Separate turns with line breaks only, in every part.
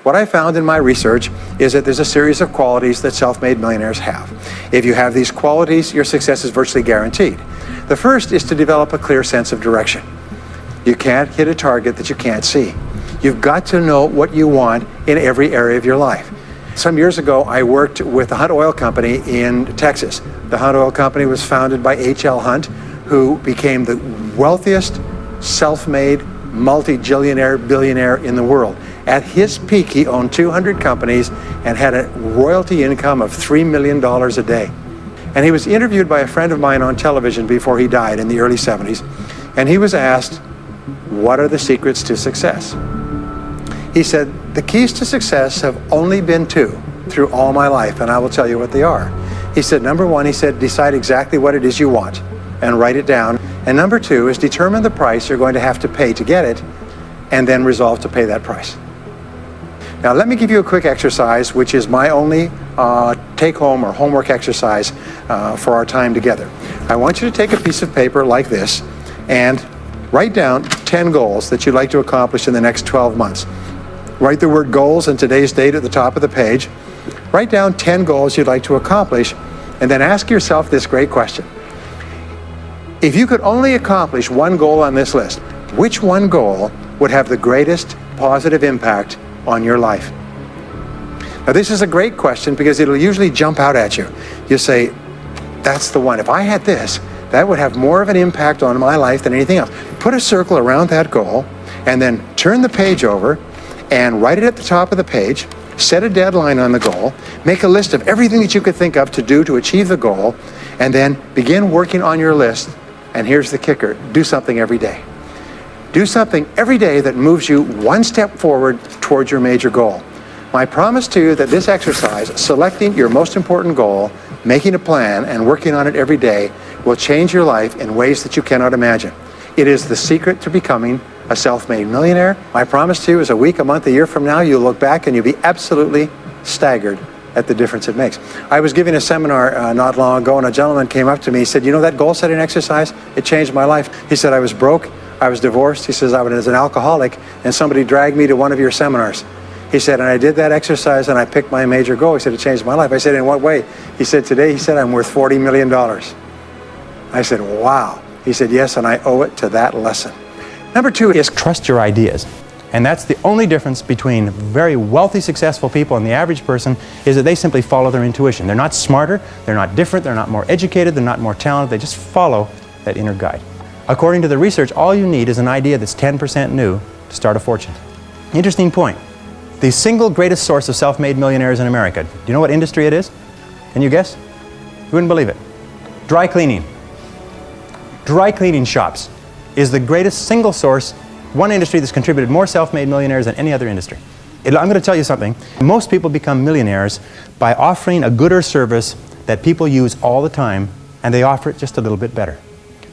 What I found in my research is that there's a series of qualities that self-made millionaires have. If you have these qualities, your success is virtually guaranteed. The first is to develop a clear sense of direction. You can't hit a target that you can't see. You've got to know what you want in every area of your life. Some years ago, I worked with the Hunt Oil Company in Texas. The Hunt Oil Company was founded by H.L. Hunt, who became the wealthiest self-made multi-billionaire in the world. At his peak, he owned 200 companies and had a royalty income of $3 million a day. And he was interviewed by a friend of mine on television before he died in the early 70s. And he was asked, what are the secrets to success? He said, the keys to success have only been two through all my life, and I will tell you what they are. He said, number one, he said, decide exactly what it is you want and write it down. And number two is determine the price you're going to have to pay to get it, and then resolve to pay that price. Now, let me give you a quick exercise, which is my only take-home or homework exercise for our time together. I want you to take a piece of paper like this and write down 10 goals that you'd like to accomplish in the next 12 months. Write the word goals and today's date at the top of the page. Write down 10 goals you'd like to accomplish, and then ask yourself this great question. If you could only accomplish one goal on this list, which one goal would have the greatest positive impact on your life? Now, this is a great question because it'll usually jump out at you. You say, that's the one. If I had this, that would have more of an impact on my life than anything else. Put a circle around that goal, and then turn the page over and write it at the top of the page. Set a deadline on the goal. Make a list of everything that you could think of to do to achieve the goal, and then begin working on your list. And here's the kicker: do something every day. Do something every day that moves you one step forward towards your major goal. My promise to you that this exercise, selecting your most important goal, making a plan, and working on it every day, will change your life in ways that you cannot imagine. It is the secret to becoming a self-made millionaire. My promise to you is a week, a month, a year from now, you'll look back and you'll be absolutely staggered at the difference it makes. I was giving a seminar not long ago, and a gentleman came up to me. He said, you know that goal-setting exercise? It changed my life. He said, I was broke, I was divorced. He says, I was an alcoholic, and somebody dragged me to one of your seminars. He said, and I did that exercise, and I picked my major goal. He said, it changed my life. I said, in what way? He said, today, he said, I'm worth $40 million. I said, wow. He said, yes, and I owe it to that lesson. Number two is trust your ideas. And that's the only difference between very wealthy, successful people and the average person, is that they simply follow their intuition. They're not smarter, they're not different, they're not more educated, they're not more talented, they just follow that inner guide. According to the research, all you need is an idea that's 10% new to start a fortune. Interesting point. The single greatest source of self-made millionaires in America, do you know what industry it is? Can you guess? You wouldn't believe it. Dry cleaning. Dry cleaning shops is the greatest single source, one industry that's contributed more self-made millionaires than any other industry. I'm going to tell you something. Most people become millionaires by offering a good or service that people use all the time, and they offer it just a little bit better.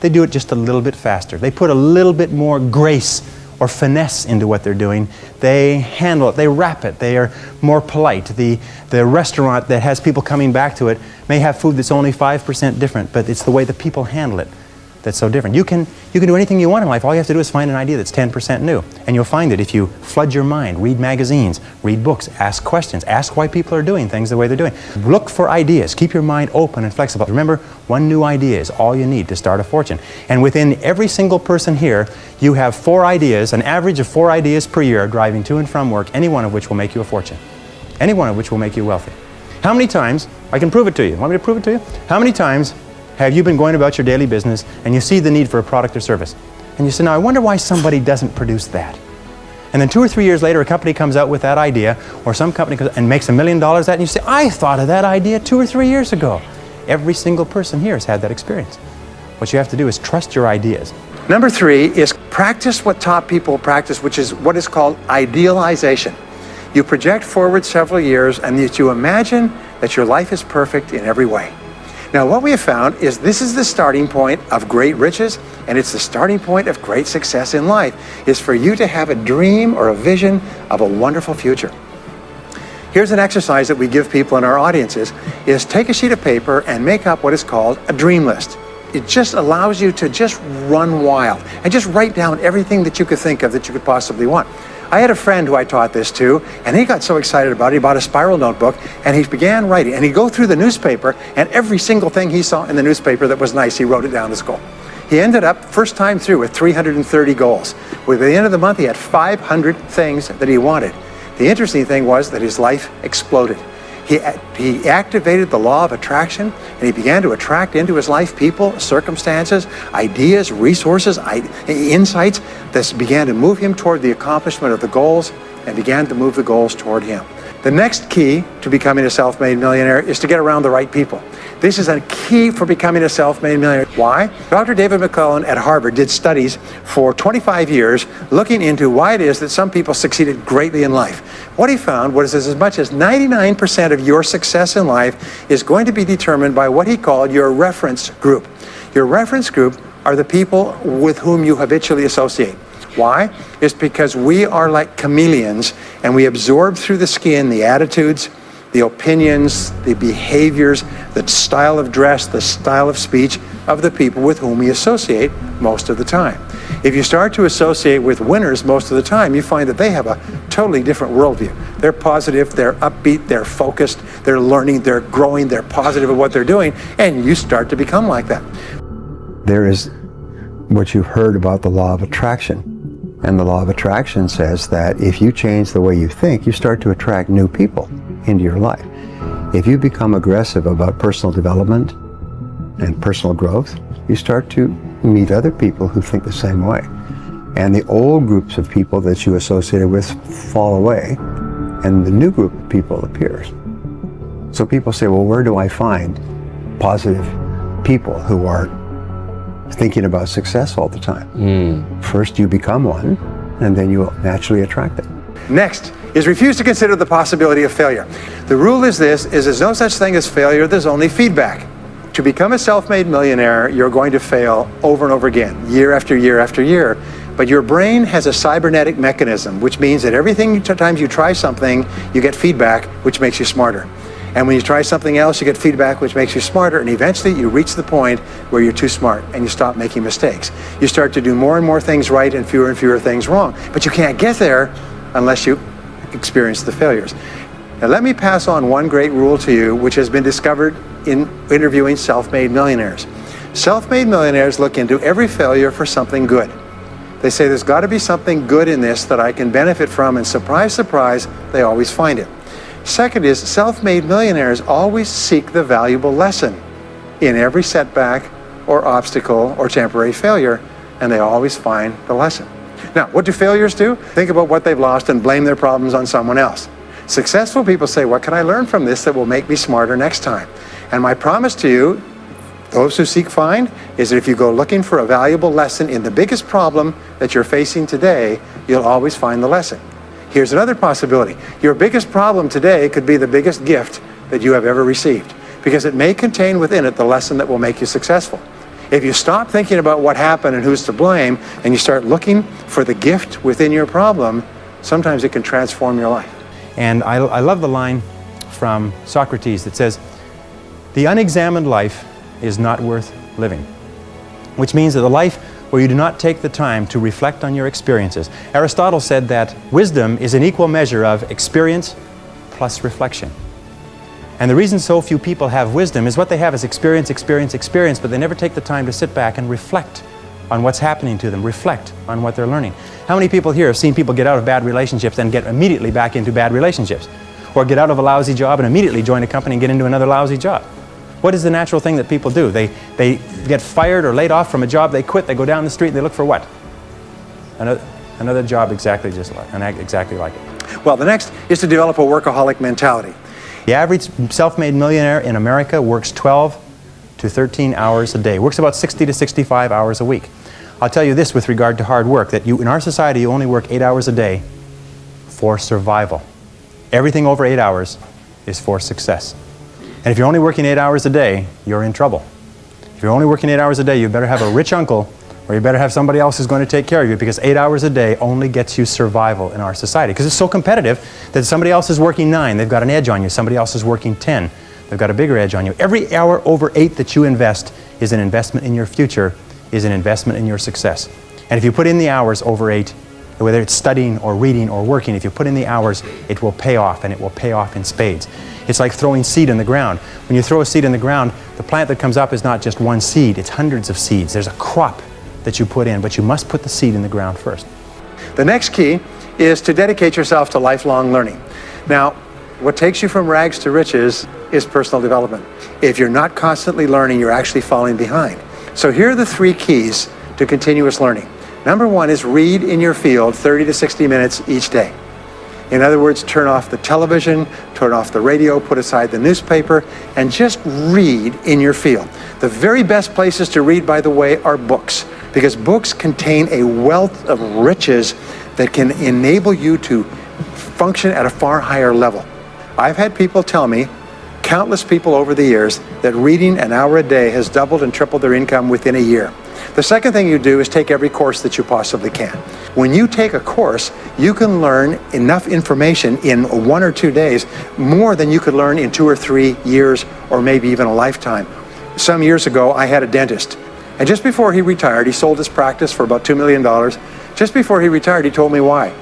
They do it just a little bit faster. They put a little bit more grace or finesse into what they're doing. They handle it, they wrap it, they are more polite. The restaurant that has people coming back to it may have food that's only 5% different, but it's the way the people handle it that's so different. You can do anything you want in life. All you have to do is find an idea that's 10% new. And you'll find it if you flood your mind, read magazines, read books, ask questions, ask why people are doing things the way they're doing. Look for ideas. Keep your mind open and flexible. Remember, one new idea is all you need to start a fortune. And within every single person here, you have 4 ideas, an average of 4 ideas per year, driving to and from work, any one of which will make you a fortune. Any one of which will make you wealthy. How many times, I can prove it to you. Want me to prove it to you? How many times have you been going about your daily business and you see the need for a product or service? And you say, now I wonder why somebody doesn't produce that. And then 2 or 3 years later, a company comes out with that idea, or some company comes and makes $1 million at it, and you say, I thought of that idea 2 or 3 years ago. Every single person here has had that experience. What you have to do is trust your ideas. Number 3 is practice what top people practice, which is what is called idealization. You project forward several years and you imagine that your life is perfect in every way. Now, what we have found is this is the starting point of great riches, and it's the starting point of great success in life, is for you to have a dream or a vision of a wonderful future. Here's an exercise that we give people in our audiences, is take a sheet of paper and make up what is called a dream list. It just allows you to just run wild and just write down everything that you could think of that you could possibly want. I had a friend who I taught this to, and he got so excited about it, he bought a spiral notebook, and he began writing. And he'd go through the newspaper, and every single thing he saw in the newspaper that was nice, he wrote it down as goal. He ended up, first time through, with 330 goals. By the end of the month, he had 500 things that he wanted. The interesting thing was that his life exploded. He activated the law of attraction, and he began to attract into his life people, circumstances, ideas, resources, insights that began to move him toward the accomplishment of the goals and began to move the goals toward him. The next key to becoming a self-made millionaire is to get around the right people. This is a key for becoming a self-made millionaire. Why? Dr. David McClellan at Harvard did studies for 25 years looking into why it is that some people succeeded greatly in life. What he found was as much as 99% of your success in life is going to be determined by what he called your reference group. Your reference group are the people with whom you habitually associate. Why? It's because we are like chameleons, and we absorb through the skin the attitudes, the opinions, the behaviors, the style of dress, the style of speech of the people with whom we associate most of the time. If you start to associate with winners most of the time, you find that they have a totally different worldview. They're positive, they're upbeat, they're focused, they're learning, they're growing, they're positive at what they're doing, and you start to become like that.
There is what you've heard about the law of attraction. And the law of attraction says that if you change the way you think, you start to attract new people into your life. If you become aggressive about personal development and personal growth, you start to meet other people who think the same way. And the old groups of people that you associated with fall away, and the new group of people appears. So people say, well, where do I find positive people who are thinking about success all the time? First you become one, and then you naturally attract it.
Next is refuse to consider the possibility of failure. The rule is this, is there's no such thing as failure, there's only feedback. To become a self-made millionaire, you're going to fail over and over again, year after year after year. But your brain has a cybernetic mechanism, which means that every time you try something, you get feedback, which makes you smarter. And when you try something else, you get feedback, which makes you smarter, and eventually you reach the point where you're too smart and you stop making mistakes. You start to do more and more things right and fewer things wrong. But you can't get there unless you experience the failures. Now let me pass on one great rule to you, which has been discovered in interviewing self-made millionaires. Self-made millionaires look into every failure for something good. They say there's got to be something good in this that I can benefit from, and surprise, surprise, they always find it. Second is, self-made millionaires always seek the valuable lesson in every setback or obstacle or temporary failure, and they always find the lesson. Now, what do failures do? Think about what they've lost and blame their problems on someone else. Successful people say, what can I learn from this that will make me smarter next time? And my promise to you, those who seek find, is that if you go looking for a valuable lesson in the biggest problem that you're facing today, you'll always find the lesson. Here's another possibility. Your biggest problem today could be the biggest gift that you have ever received, because it may contain within it the lesson that will make you successful. If you stop thinking about what happened and who's to blame, and you start looking for the gift within your problem, sometimes it can transform your life.
And I love the line from Socrates that says, the unexamined life is not worth living, which means that the life where you do not take the time to reflect on your experiences. Aristotle said that wisdom is an equal measure of experience plus reflection. And the reason so few people have wisdom is what they have is experience, but they never take the time to sit back and reflect on what's happening to them, reflect on what they're learning. How many people here have seen people get out of bad relationships and get immediately back into bad relationships? Or get out of a lousy job and immediately join a company and get into another lousy job? What is the natural thing that people do? They get fired or laid off from a job, they quit, they go down the street and they look for what? Another job exactly like it.
Well, the next is to develop a workaholic mentality.
The average self-made millionaire in America works 12 to 13 hours a day, works about 60 to 65 hours a week. I'll tell you this with regard to hard work, that in our society you only work 8 hours a day for survival. Everything over 8 hours is for success. And if you're only working 8 hours a day, you're in trouble. If you're only working 8 hours a day, you better have a rich uncle, or you better have somebody else who's going to take care of you, because 8 hours a day only gets you survival in our society. Because it's so competitive that somebody else is working 9, they've got an edge on you. Somebody else is working 10, they've got a bigger edge on you. Every hour over 8 that you invest is an investment in your future, is an investment in your success. And if you put in the hours over 8, whether it's studying or reading or working, if you put in the hours, it will pay off, and it will pay off in spades. It's like throwing seed in the ground. When you throw a seed in the ground, the plant that comes up is not just one seed, it's hundreds of seeds. There's a crop that you put in, but you must put the seed in the ground first.
The next key is to dedicate yourself to lifelong learning. Now, what takes you from rags to riches is personal development. If you're not constantly learning, you're actually falling behind. So here are the 3 keys to continuous learning. Number 1 is read in your field 30 to 60 minutes each day. In other words, turn off the television, turn off the radio, put aside the newspaper, and just read in your field. The very best places to read, by the way, are books, because books contain a wealth of riches that can enable you to function at a far higher level. I've had people tell me, countless people over the years, that reading an hour a day has doubled and tripled their income within a year. The second thing you do is take every course that you possibly can. When you take a course, you can learn enough information in 1 or 2 days, more than you could learn in 2 or 3 years, or maybe even a lifetime. Some years ago, I had a dentist, and just before he retired, he sold his practice for about $2 million. Just before he retired, he told me why.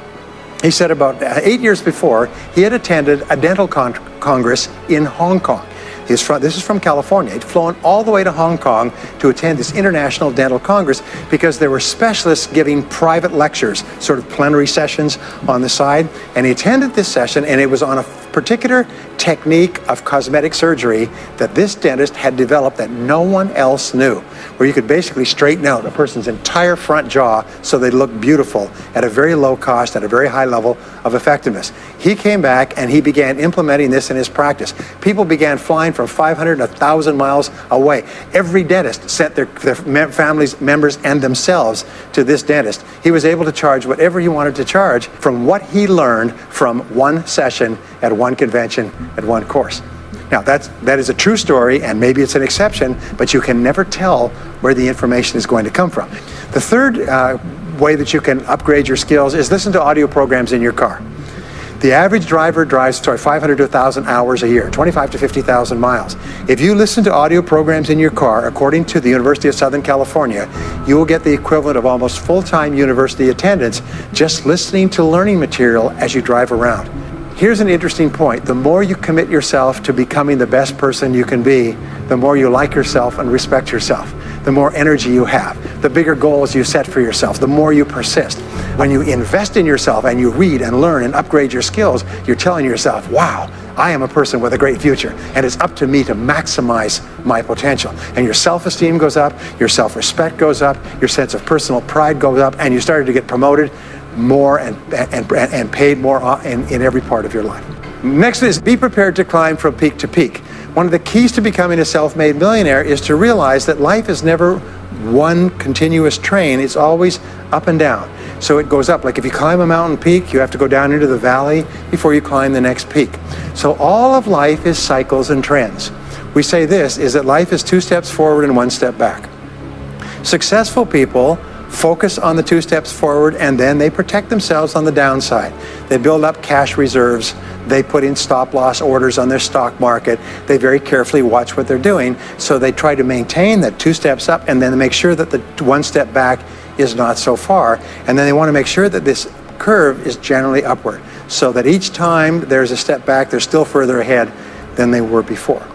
He said about 8 years before, he had attended a dental congress in Hong Kong. This is from California. He'd flown all the way to Hong Kong to attend this international dental congress because there were specialists giving private lectures, sort of plenary sessions on the side. And he attended this session, and it was on a particular technique of cosmetic surgery that this dentist had developed that no one else knew, where you could basically straighten out a person's entire front jaw so they look beautiful at a very low cost, at a very high level of effectiveness. He came back and he began implementing this in his practice. People began flying from 500 and 1,000 miles away. Every dentist sent their families, members, and themselves to this dentist. He was able to charge whatever he wanted to charge from what he learned from one session at one convention at one course. Now, that is a true story, and maybe it's an exception, but you can never tell where the information is going to come from. The third way that you can upgrade your skills is listen to audio programs in your car. The average driver drives 500 to 1,000 hours a year, 25 to 50,000 miles. If you listen to audio programs in your car, according to the University of Southern California, you will get the equivalent of almost full-time university attendance just listening to learning material as you drive around. Here's an interesting point. The more you commit yourself to becoming the best person you can be, the more you like yourself and respect yourself, the more energy you have, the bigger goals you set for yourself, the more you persist. When you invest in yourself and you read and learn and upgrade your skills, you're telling yourself, wow, I am a person with a great future, and it's up to me to maximize my potential. And your self-esteem goes up, your self-respect goes up, your sense of personal pride goes up, and you started to get promoted more and paid more in every part of your life. Next is be prepared to climb from peak to peak. One of the keys to becoming a self-made millionaire is to realize that life is never one continuous train. It's always up and down. So it goes up. Like if you climb a mountain peak, you have to go down into the valley before you climb the next peak. So all of life is cycles and trends. We say this, is that life is 2 steps forward and 1 step back. Successful people focus on the 2 steps forward, and then they protect themselves on the downside. They build up cash reserves. They put in stop loss orders on their stock market. They very carefully watch what they're doing. So they try to maintain that 2 steps up, and then they make sure that the 1 step back is not so far. And then they want to make sure that this curve is generally upward, so that each time there's a step back, they're still further ahead than they were before.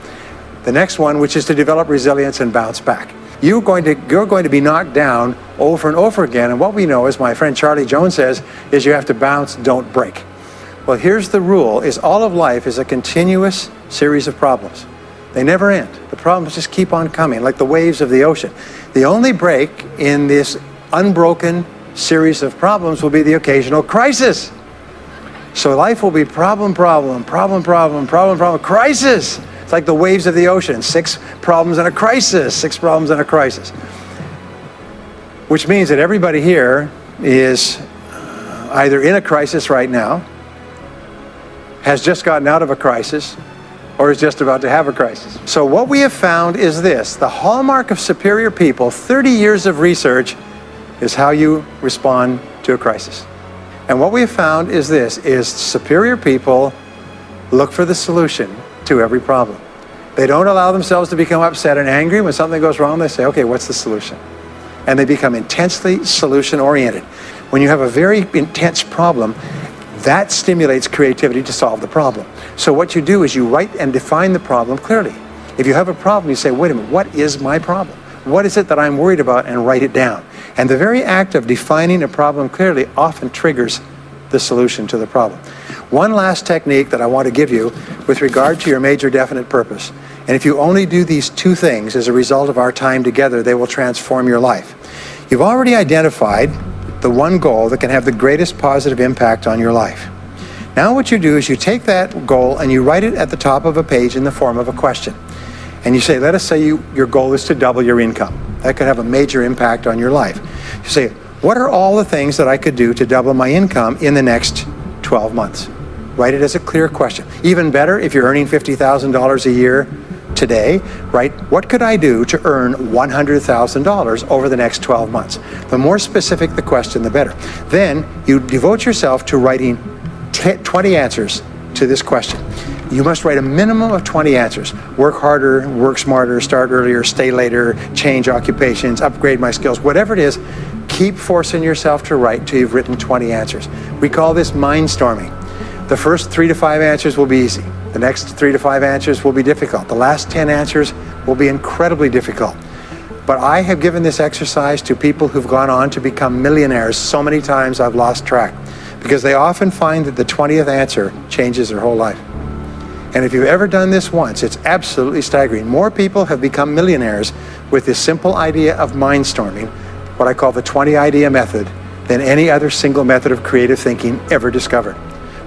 The next one, which is to develop resilience and bounce back. You're going to be knocked down over and over again, and what we know, as my friend Charlie Jones says, is you have to bounce, don't break. Well, here's the rule, is all of life is a continuous series of problems. They never end. The problems just keep on coming, like the waves of the ocean. The only break in this unbroken series of problems will be the occasional crisis. So life will be problem, problem, problem, problem, problem, problem, crisis. It's like the waves of the ocean, 6 problems and a crisis, 6 problems and a crisis. Which means that everybody here is either in a crisis right now, has just gotten out of a crisis, or is just about to have a crisis. So what we have found is this, the hallmark of superior people, 30 years of research, is how you respond to a crisis. And what we have found is this, is superior people look for the solution to every problem. They don't allow themselves to become upset and angry. When something goes wrong, they say, okay, what's the solution? And they become intensely solution-oriented. When you have a very intense problem, that stimulates creativity to solve the problem. So what you do is you write and define the problem clearly. If you have a problem, you say, wait a minute, what is my problem? What is it that I'm worried about? And write it down. And the very act of defining a problem clearly often triggers the solution to the problem. One last technique that I want to give you with regard to your major definite purpose. And if you only do these two things as a result of our time together, they will transform your life. You've already identified the one goal that can have the greatest positive impact on your life. Now what you do is you take that goal and you write it at the top of a page in the form of a question. And you say, let us say your goal is to double your income. That could have a major impact on your life. You say, what are all the things that I could do to double my income in the next 12 months? Write it as a clear question. Even better, if you're earning $50,000 a year today, write, what could I do to earn $100,000 over the next 12 months? The more specific the question, the better. Then you devote yourself to writing 20 answers to this question. You must write a minimum of 20 answers. Work harder, work smarter, start earlier, stay later, change occupations, upgrade my skills, whatever it is, keep forcing yourself to write till you've written 20 answers. We call this mindstorming. The first 3 to 5 answers will be easy. The next 3 to 5 answers will be difficult. The last 10 answers will be incredibly difficult. But I have given this exercise to people who've gone on to become millionaires so many times I've lost track, because they often find that the 20th answer changes their whole life. And if you've ever done this once, it's absolutely staggering. More people have become millionaires with this simple idea of mindstorming, what I call the 20 idea method, than any other single method of creative thinking ever discovered.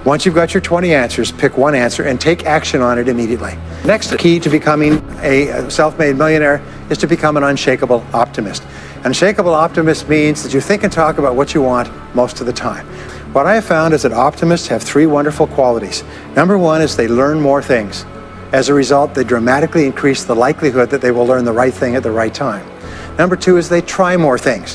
Once you've got your 20 answers, pick one answer and take action on it immediately. Next key to becoming a self-made millionaire is to become an unshakable optimist. An unshakable optimist means that you think and talk about what you want most of the time. What I have found is that optimists have 3 wonderful qualities. Number 1 is they learn more things. As a result, they dramatically increase the likelihood that they will learn the right thing at the right time. Number 2 is they try more things,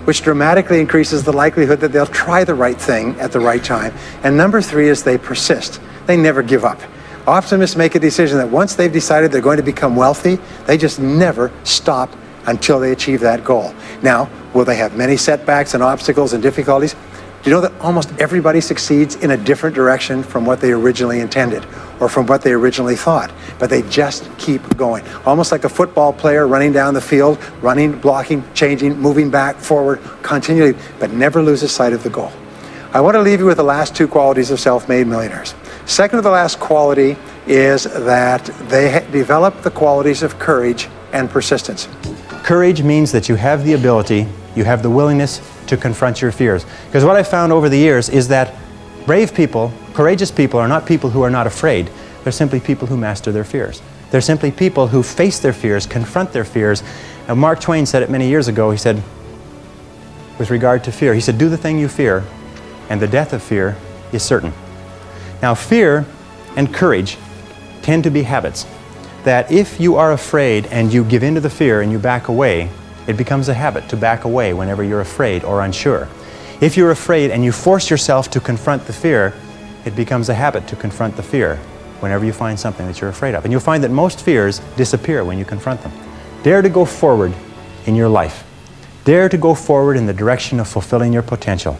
which dramatically increases the likelihood that they'll try the right thing at the right time. And number 3 is they persist. They never give up. Optimists make a decision that once they've decided they're going to become wealthy, they just never stop until they achieve that goal. Now, will they have many setbacks and obstacles and difficulties? Do you know that almost everybody succeeds in a different direction from what they originally intended or from what they originally thought? But they just keep going. Almost like a football player running down the field, running, blocking, changing, moving back, forward, continually, but never loses sight of the goal. I want to leave you with the last 2 qualities of self-made millionaires. Second to the last quality is that they develop the qualities of courage and persistence.
Courage means that you have the ability, you have the willingness to confront your fears. Because what I've found over the years is that brave people, courageous people, are not people who are not afraid. They're simply people who master their fears. They're simply people who face their fears, confront their fears. And Mark Twain said it many years ago. He said, with regard to fear, he said, do the thing you fear, and the death of fear is certain. Now, fear and courage tend to be habits. That if you are afraid and you give in to the fear and you back away, it becomes a habit to back away whenever you're afraid or unsure. If you're afraid and you force yourself to confront the fear, it becomes a habit to confront the fear whenever you find something that you're afraid of. And you'll find that most fears disappear when you confront them. Dare to go forward in your life. Dare to go forward in the direction of fulfilling your potential.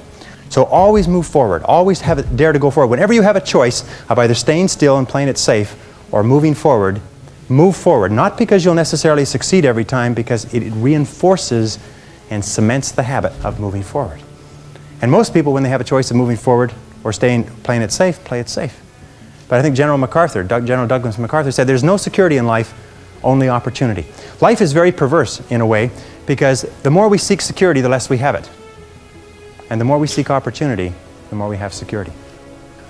So always move forward. Always dare to go forward. Whenever you have a choice of either staying still and playing it safe or moving forward, move forward, not because you'll necessarily succeed every time, because it reinforces and cements the habit of moving forward. And most people, when they have a choice of moving forward or playing it safe, play it safe. But I think General Douglas MacArthur said there's no security in life, only opportunity. Life is very perverse in a way, because the more we seek security, the less we have it. And the more we seek opportunity, the more we have security.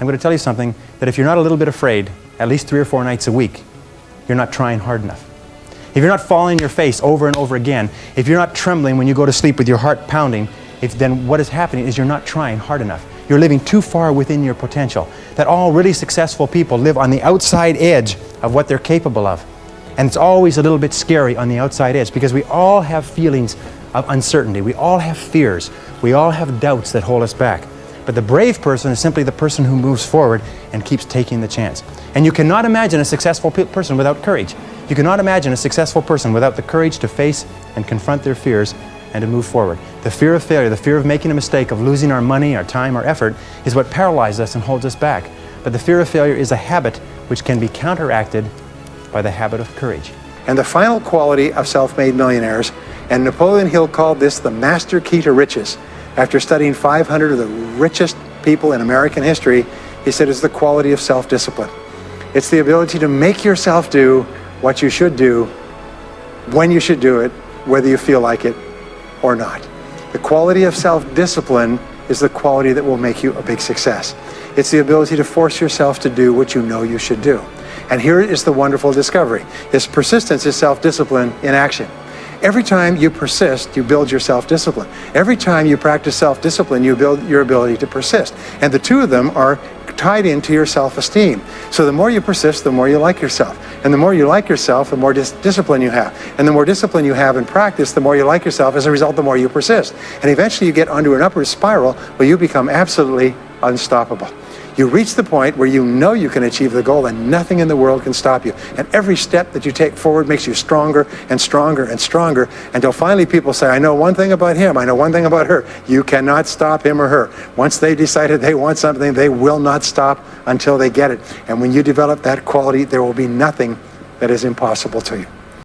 I'm going to tell you something, that if you're not a little bit afraid, at least 3 or 4 nights a week, you're not trying hard enough. If you're not falling on your face over and over again, if you're not trembling when you go to sleep with your heart pounding, then what is happening is you're not trying hard enough. You're living too far within your potential. That all really successful people live on the outside edge of what they're capable of. And it's always a little bit scary on the outside edge, because we all have feelings of uncertainty. We all have fears. We all have doubts that hold us back. But the brave person is simply the person who moves forward and keeps taking the chance. And you cannot imagine a successful person without courage. You cannot imagine a successful person without the courage to face and confront their fears and to move forward. The fear of failure, the fear of making a mistake, of losing our money, our time, our effort, is what paralyzes us and holds us back. But the fear of failure is a habit which can be counteracted by the habit of courage.
And the final quality of self-made millionaires, and Napoleon Hill called this the master key to riches. After studying 500 of the richest people in American history, he said it's the quality of self-discipline. It's the ability to make yourself do what you should do, when you should do it, whether you feel like it or not. The quality of self-discipline is the quality that will make you a big success. It's the ability to force yourself to do what you know you should do. And here is the wonderful discovery. This persistence is self-discipline in action. Every time you persist, you build your self-discipline. Every time you practice self-discipline, you build your ability to persist. And the two of them are tied into your self-esteem. So the more you persist, the more you like yourself. And the more you like yourself, the more discipline you have. And the more discipline you have in practice, the more you like yourself. As a result, the more you persist. And eventually you get onto an upward spiral where you become absolutely unstoppable. You reach the point where you know you can achieve the goal and nothing in the world can stop you. And every step that you take forward makes you stronger and stronger and stronger until finally people say, I know one thing about him, I know one thing about her. You cannot stop him or her. Once they decided they want something, they will not stop until they get it. And when you develop that quality, there will be nothing that is impossible to you.